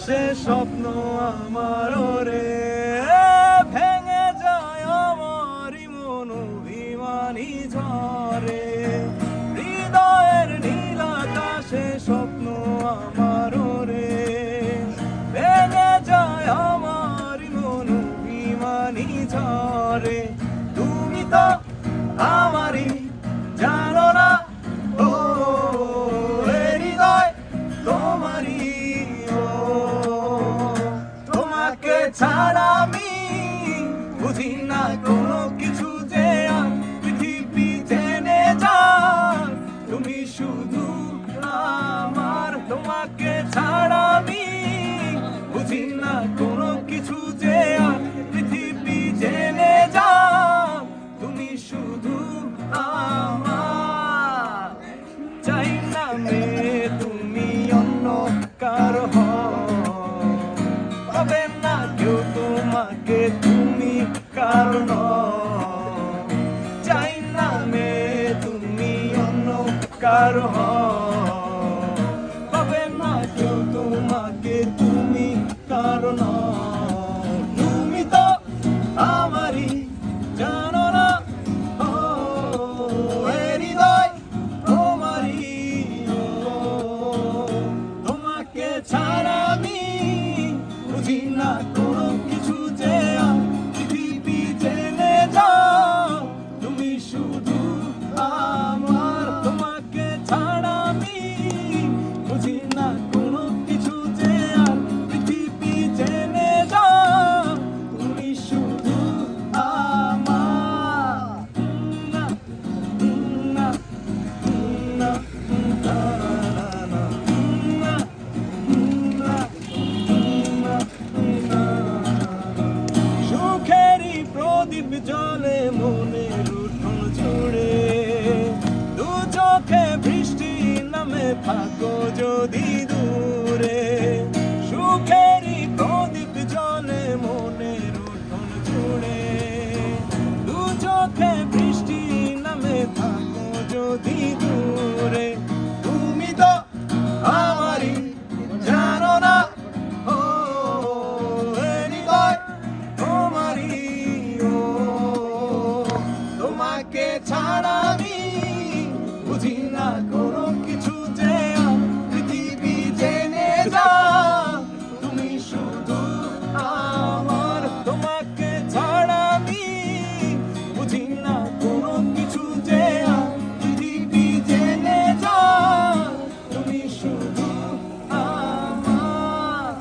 সে স্বপ্ন আমার রে ভেঙে যায় আমারই মন অভিমানী ঝরে হৃদয়ের নীল আকাশে স্বপ্ন আমার রে ভেঙে যায় আমারই মন অভিমানী ঝরে তুমি তো আমারই জানো না ও হৃদয় তোমারই ও তোমাকে ছাড়া আমি বুঝি না কোনো কিছু যে আর পৃথিবী জেনে যান তুমি শুধু আমার তোমাকে ছাড়া আমি বুঝি না কোনো কিছু যে আর পৃথিবী জেনে যান তুমি শুধু আমার চাই না মে তুমি অন্য কারো হবে না কেউ তোমাকে তুমি কারণ চাই না মে তুমি অন্য কারো হবে না কেউ তোমাকে তুমি কারণ তুমি তো আমারই জানো না ও হৃদয় তোমারই ও তোমাকে ছাড়া আমি বুঝি না কোনো কিছু যে আর পৃথিবী জেনে যাও তুমি শুধু আমার তোমাকে ছাড়া আমি বুঝি না কোনো কিছু যে আর পৃথিবী জেনে যাও তুমি শুধু আমার না না না সুখেরই প্রদীপ জলে মনের উঠোন জুড়ে দু চোখে বৃষ্টি নামে থাকো যদি দূরে সুখেরই প্রদীপ জলে মনের উঠোন জুড়ে দু চোখে বৃষ্টি নামে থাকো যদি দূরে তুমি তো আমারই জানো না ও হৃদয় তোমারই ও তোমাকে ছাড়া আমি বুঝি না কোনো কিছু যে আর পৃথিবী জেনে যাও তুমি শুধু আমার তোমাকে ছাড়া আমি বুঝি না কোনো কিছু যে আর পৃথিবী জেনে যাও তুমি শুধু আমার